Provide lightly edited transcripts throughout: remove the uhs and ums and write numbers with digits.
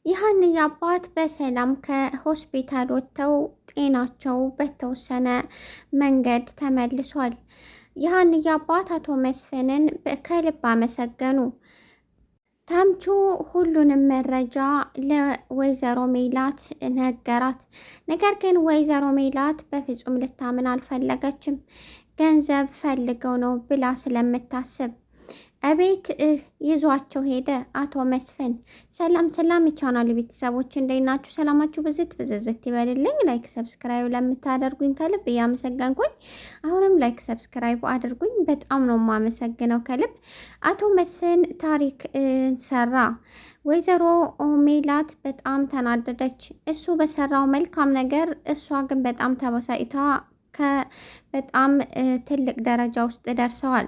ይህን አባት በሰላም ከሆስፒታል ወጥተው ጤናቸው በተወሰነ መንገድ ተመልሷል። ይህን አባት አቶ መስፍንን ከልብ አመሰገኑ። ተምቹ ሁሉንም መረጃ ለወይዘሮ ሜላት ነገራት። ነገር ግን ወይዘሮ ሜላት በፍጹም ልታምን አልፈለገችም። ገንዘብ ፈልገው ነው ብላ ስለምታስብ እቤት ይዟቸው ሄደ። አቶ መስፍን ሰላም ሰላም የቻናል ቤተሰቦች እንዴት ናችሁ? ሰላማችሁ ብዝት ይበልልኝ። ላይክ ሰብስክራይብ ለምታደርጉኝ ከልብ እያመሰገንኩኝ አሁንም ላይክ ሰብስክራይብ አድርጉኝ። በጣም ነው የማመሰግነው ከልብ። አቶ መስፍን ታሪክ ሰራ። ወይዘሮ ሜላት በጣም ተናደደች። እሱ በሰራው መልካም ነገር እሷ ግን በጣም ተበሳጭታ በጣም ትልቅ ደረጃ ውስጥ ደርሰዋል።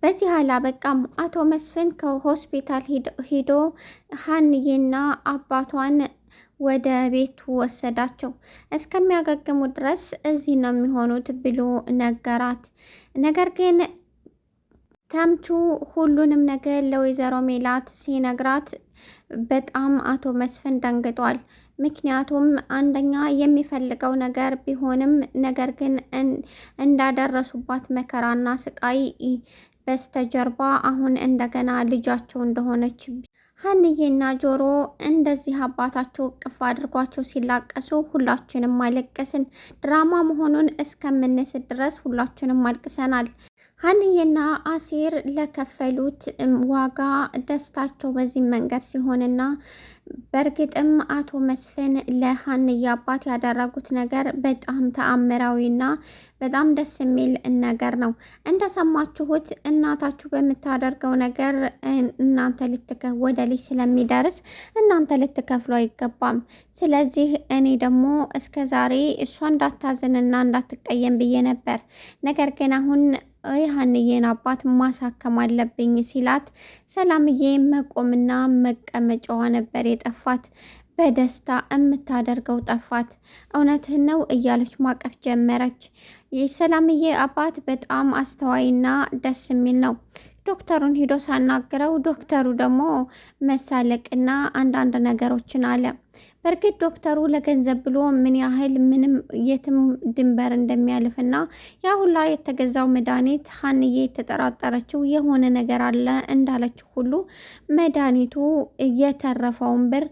በዚህ አላበቃም። አቶ መስፍን ከሆስፒታል ሂዶ ሀንዬና አባቷን ወደ ቤቱ ወሰዳቸው። እስከሚያገግሙ ድረስ እዚህ ነው የሚሆኑት ብሎ ነገራት። ነገር ግን ተምቹ ሁሉንም ነገር ለወይዘሮ ሜላት ሲነግራት በጣም አቶ መስፍን ደንግጧል። ምክንያቱም አንደኛ የሚፈልገው ነገር ቢሆንም ነገር ግን እንዳደረሱባት መከራና ስቃይ በስተጀርባ አሁን እንደገና ልጃቸው እንደሆነች ሀንዬና ጆሮ እንደዚህ አባታቸው እቅፍ አድርጓቸው ሲላቀሱ ሁላችንም አለቀስን። ድራማ መሆኑን እስከምንስት ድረስ ሁላችንም አልቅሰናል። ሀንዬና አሴር ለከፈሉት ዋጋ ደስታቸው በዚህ መንገድ ሲሆንና በእርግጥም አቶ መስፍን ለሀንዬ አባት ያደረጉት ነገር በጣም ተአምራዊና በጣም ደስ የሚል ነገር ነው። እንደሰማችሁት እናታችሁ በምታደርገው ነገር እናንተ ወደ ልጅ ስለሚደርስ እናንተ ልትከፍሉ አይገባም። ስለዚህ እኔ ደግሞ እስከ ዛሬ እሷ እንዳታዝንና እንዳትቀየም ብዬ ነበር። ነገር ግን አሁን የሀንዬን አባት ማሳከም አለብኝ ሲላት ሰላምዬ መቆምና መቀመጫዋ ነበር የጠፋት። በደስታ የምታደርገው ጠፋት። እውነትህን ነው እያለች ማቀፍ ጀመረች። የሰላምዬ አባት በጣም አስተዋይና ደስ የሚል ነው። ዶክተሩን ሂዶ ሳናግረው ዶክተሩ ደግሞ መሳለቅና አንዳንድ ነገሮችን አለ። በእርግጥ ዶክተሩ ለገንዘብ ብሎ ምን ያህል ምንም የትም ድንበር እንደሚያልፍና ያ ሁላ የተገዛው መድኃኒት ሀንዬ የተጠራጠረችው የሆነ ነገር አለ እንዳለችው ሁሉ መድኃኒቱ የተረፈውን ብር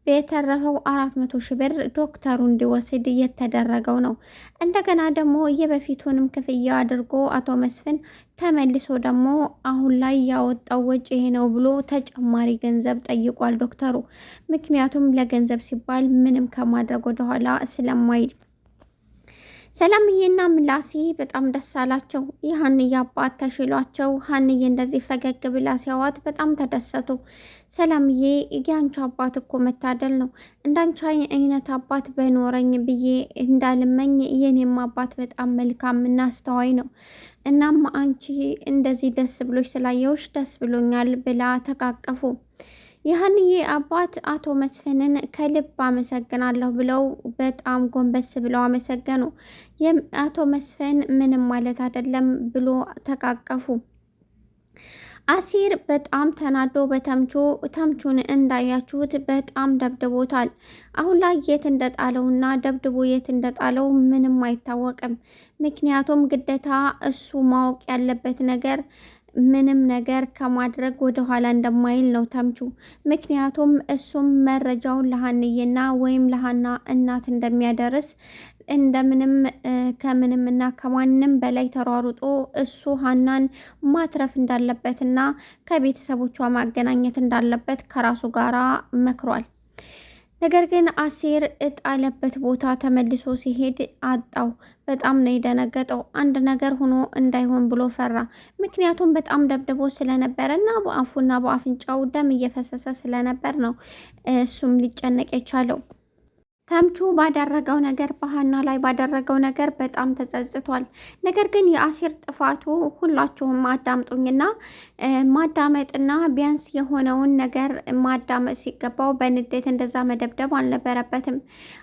የተረፈው 400,000 ብር ዶክተሩ እንዲወስድ እየተደረገው ነው። እንደገና ደግሞ የበፊቱንም ክፍያ አድርጎ አቶ መስፍን ተመልሶ ደግሞ አሁን ላይ ያወጣው ወጪ ይሄ ነው ብሎ ተጨማሪ ገንዘብ ጠይቋል ዶክተሩ። ምክንያቱም ለገንዘብ ሲባል ምንም ከማድረግ ወደኋላ ስለማይል ሰላምዬና ምላሴ በጣም ደስ አላቸው። የሀንዬ አባት ተሽሏቸው ሀንዬ እንደዚህ ፈገግ ብላ ሲያዋት በጣም ተደሰቱ። ሰላምዬ የአንቺ አባት እኮ መታደል ነው፣ እንዳንቺ አይነት አባት በኖረኝ ብዬ እንዳልመኝ የኔም አባት በጣም መልካም እና አስተዋይ ነው። እናም አንቺ እንደዚህ ደስ ብሎች ስላየውሽ ደስ ብሎኛል ብላ ተቃቀፉ። የሀንዬ አባት አቶ መስፍንን ከልብ አመሰግናለሁ ብለው በጣም ጎንበስ ብለው አመሰገኑ። አቶ መስፍን ምንም ማለት አይደለም ብሎ ተቃቀፉ። አሲር በጣም ተናዶ ተምቹን እንዳያችሁት በጣም ደብድቦታል። አሁን ላይ የት እንደጣለውና ደብድቦ የት እንደጣለው ምንም አይታወቅም። ምክንያቱም ግዴታ እሱ ማወቅ ያለበት ነገር ምንም ነገር ከማድረግ ወደ ኋላ እንደማይል ነው ተምቹ። ምክንያቱም እሱም መረጃውን ለሀንዬና ወይም ለሀና እናት እንደሚያደርስ እንደምንም ከምንም እና ከማንም በላይ ተሯሩጦ እሱ ሀናን ማትረፍ እንዳለበትና ከቤተሰቦቿ ማገናኘት እንዳለበት ከራሱ ጋራ መክሯል። ነገር ግን አሴር እጣለበት ቦታ ተመልሶ ሲሄድ አጣው። በጣም ነው የደነገጠው። አንድ ነገር ሆኖ እንዳይሆን ብሎ ፈራ። ምክንያቱም በጣም ደብድቦ ስለነበረ እና በአፉና በአፍንጫው ደም እየፈሰሰ ስለነበር ነው እሱም ሊጨነቅ የቻለው። ተምቹ ባደረገው ነገር በሀና ላይ ባደረገው ነገር በጣም ተጸጽቷል። ነገር ግን የአሴር ጥፋቱ ሁላችሁም አዳምጡኝና ማዳመጥና ቢያንስ የሆነውን ነገር ማዳመጥ ሲገባው በንዴት እንደዛ መደብደብ አልነበረበትም።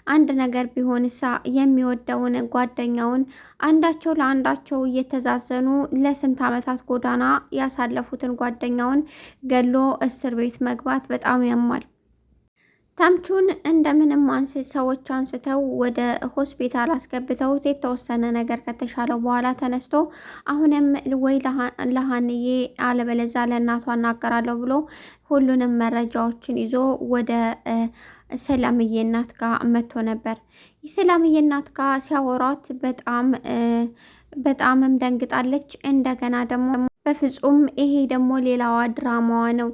አንድ ነገር ቢሆንሳ የሚወደውን ጓደኛውን አንዳቸው ለአንዳቸው እየተዛዘኑ ለስንት ዓመታት ጎዳና ያሳለፉትን ጓደኛውን ገሎ እስር ቤት መግባት በጣም ያማል። ተምቹን እንደምንም ሰዎች አንስተው ወደ ሆስፒታል አስገብተው የተወሰነ ነገር ከተሻለው በኋላ ተነስቶ አሁንም ወይ ለሀንዬ አለበለዛ ለእናቷ እናገራለሁ ብሎ ሁሉንም መረጃዎችን ይዞ ወደ ሰላምዬ እናት ጋር መጥቶ ነበር። የሰላምዬ እናት ጋር ሲያወሯት በጣምም ደንግጣለች። እንደገና ደግሞ በፍጹም ይሄ ደግሞ ሌላዋ ድራማዋ ነው።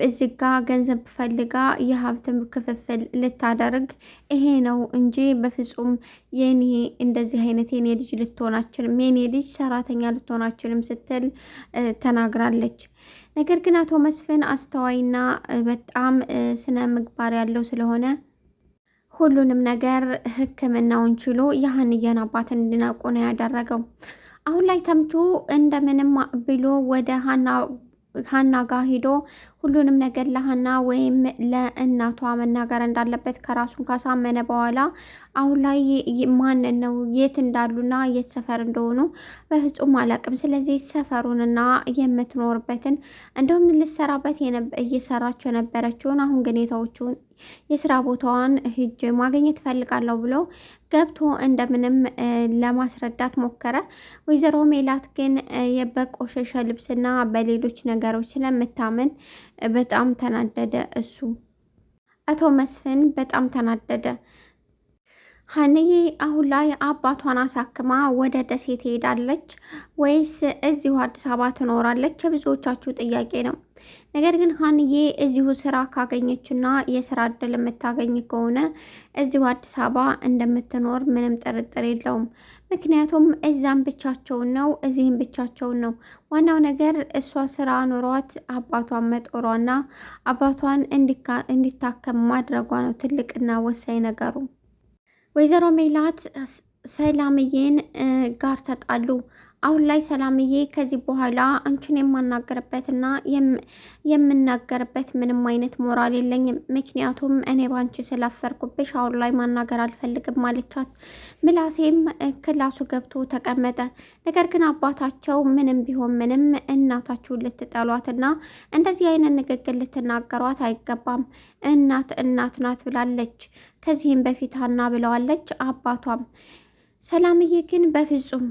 እዚህ ጋ ገንዘብ ፈልጋ የሀብትም ክፍፍል ልታደርግ ይሄ ነው እንጂ በፍጹም የኔ እንደዚህ አይነት የኔ ልጅ ልትሆን አትችልም፣ የኔ ልጅ ሰራተኛ ልትሆን አትችልም ስትል ተናግራለች። ነገር ግን አቶ መስፍን አስተዋይና በጣም ስነ ምግባር ያለው ስለሆነ ሁሉንም ነገር ሕክምናውን ችሎ የሀንዬን አባት እንዲነቁ ነው ያደረገው። አሁን ላይ ተምቹ እንደምንም ብሎ ወደ ሀና ጋር ሂዶ ሁሉንም ነገር ለሀና ወይም ለእናቷ መናገር እንዳለበት ከራሱን ካሳመነ በኋላ አሁን ላይ ማንን ነው የት እንዳሉና የት ሰፈር እንደሆኑ በፍጹም አላውቅም። ስለዚህ ሰፈሩንና የምትኖርበትን እንደውም ልሰራበት እየሰራቸው የነበረችውን አሁን ግን የተዎቹን የስራ ቦታዋን ሂጅ ማግኘት እፈልጋለሁ ብሎ ገብቶ እንደምንም ለማስረዳት ሞከረ። ወይዘሮ ሜላት ግን በቆሸሸ ልብስና በሌሎች ነገሮች ስለምታምን በጣም ተናደደ። አቶ መስፍን በጣም ተናደደ። ሀንዬ አሁን ላይ አባቷን አሳክማ ወደ ደሴ ትሄዳለች ወይስ እዚሁ አዲስ አበባ ትኖራለች? የብዙዎቻችሁ ጥያቄ ነው። ነገር ግን ሀንዬ እዚሁ ስራ ካገኘችና የስራ እድል የምታገኝ ከሆነ እዚሁ አዲስ አበባ እንደምትኖር ምንም ጥርጥር የለውም። ምክንያቱም እዛም ብቻቸውን ነው፣ እዚህም ብቻቸውን ነው። ዋናው ነገር እሷ ስራ ኑሯት አባቷን መጦሯና አባቷን እንዲታከም ማድረጓ ነው ትልቅና ወሳኝ ነገሩ። ወይዘሮ ሜላት ሰላምዬን ጋር ተጣሉ። አሁን ላይ ሰላምዬ ከዚህ በኋላ አንቺን የማናገርበትና የምናገርበት ምንም አይነት ሞራል የለኝም፣ ምክንያቱም እኔ ባንቺ ስላፈርኩብሽ አሁን ላይ ማናገር አልፈልግም አለቻት። ምላሴም ክላሱ ገብቶ ተቀመጠ። ነገር ግን አባታቸው ምንም ቢሆን ምንም እናታችሁን ልትጠሏትና እንደዚህ አይነት ንግግር ልትናገሯት አይገባም፣ እናት እናት ናት ብላለች። ከዚህም በፊት ሀና ብለዋለች አባቷም። ሰላምዬ ግን በፍጹም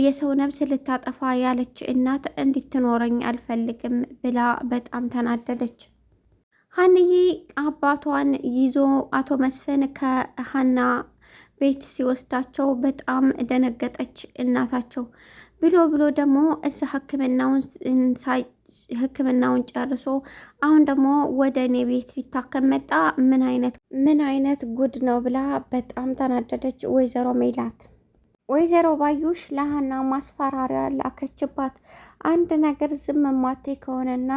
የሰው ነብስ ልታጠፋ ያለች እናት እንድትኖረኝ አልፈልግም ብላ በጣም ተናደደች። ሀንዬ አባቷን ይዞ አቶ መስፍን ከሀና ቤት ሲወስዳቸው በጣም ደነገጠች እናታቸው። ብሎ ደግሞ እዛ ሕክምናውን ጨርሶ አሁን ደግሞ ወደ እኔ ቤት ሊታከም መጣ፣ ምን አይነት ጉድ ነው ብላ በጣም ተናደደች ወይዘሮ ሜላት። ወይዘሮ ባዩሽ ለሀና ማስፈራሪያ ላከችባት። አንድ ነገር ዝም ማቴ ከሆነና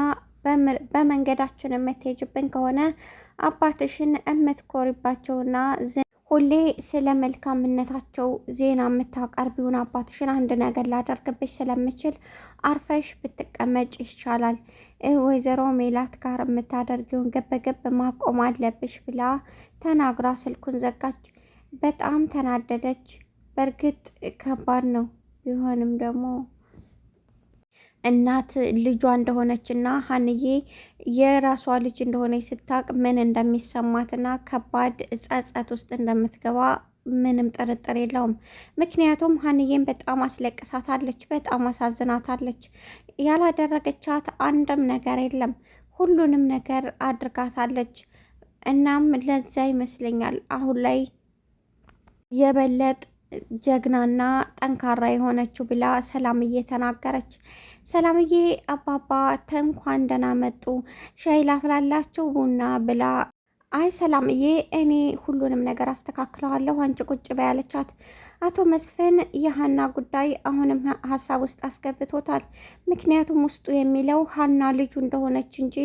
በመንገዳችን የምትሄጅብን ከሆነ አባትሽን የምትኮሪባቸውና ሁሌ ስለ መልካምነታቸው ዜና የምታቀርቢውን አባትሽን አንድ ነገር ላደርግብሽ ስለምችል አርፈሽ ብትቀመጭ ይቻላል። ወይዘሮ ሜላት ጋር የምታደርጊውን ገበገብ ማቆም አለብሽ ብላ ተናግራ ስልኩን ዘጋች። በጣም ተናደደች። በእርግጥ ከባድ ነው። ቢሆንም ደግሞ እናት ልጇ እንደሆነች እና ሀንዬ የራሷ ልጅ እንደሆነች ስታቅ ምን እንደሚሰማትና ከባድ ጸጸት ውስጥ እንደምትገባ ምንም ጥርጥር የለውም። ምክንያቱም ሀንዬን በጣም አስለቅሳታለች፣ በጣም አሳዝናታለች። ያላደረገቻት አንድም ነገር የለም፣ ሁሉንም ነገር አድርጋታለች። እናም ለዛ ይመስለኛል አሁን ላይ የበለጥ ጀግናና ጠንካራ የሆነችው ብላ ሰላምዬ ተናገረች። ሰላምዬ አባባ እንኳን ደህና መጡ፣ ሻይ ላፍላላችሁ ቡና ብላ፣ አይ ሰላምዬ እኔ ሁሉንም ነገር አስተካክለዋለሁ አንቺ ቁጭ በይ አለቻት። አቶ መስፍን የሀና ጉዳይ አሁንም ሀሳብ ውስጥ አስገብቶታል። ምክንያቱም ውስጡ የሚለው ሀና ልጁ እንደሆነች እንጂ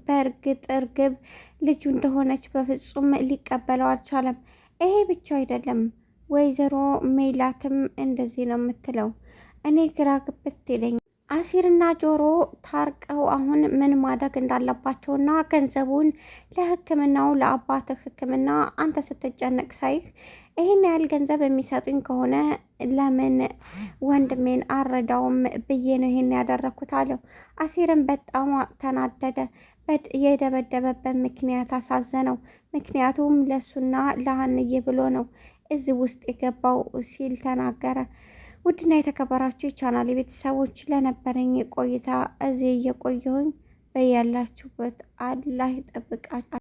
በእርግጥ እርግብ ልጁ እንደሆነች በፍጹም ሊቀበለው አልቻለም። ይሄ ብቻ አይደለም፣ ወይዘሮ ሜላትም እንደዚህ ነው የምትለው። እኔ ግራ ግብት ይለኝ። አሲርና ጆሮ ታርቀው አሁን ምን ማድረግ እንዳለባቸውና ገንዘቡን ለሕክምናው ለአባትህ ሕክምና አንተ ስትጨነቅ ሳይህ ይህን ያህል ገንዘብ የሚሰጡኝ ከሆነ ለምን ወንድሜን አረዳውም ብዬ ነው ይሄን ያደረኩት አለው። አሲርም በጣም ተናደደ። የደበደበበት ምክንያት አሳዘነው። ምክንያቱም ለሱና ለሀንዬ ብሎ ነው እዚህ ውስጥ የገባው ሲል ተናገረ። ውድና የተከበራችሁ የቻናል ቤተሰቦች ለነበረኝ ቆይታ እዚህ እየቆየሁኝ በያላችሁበት አላህ ይጠብቃችሁ።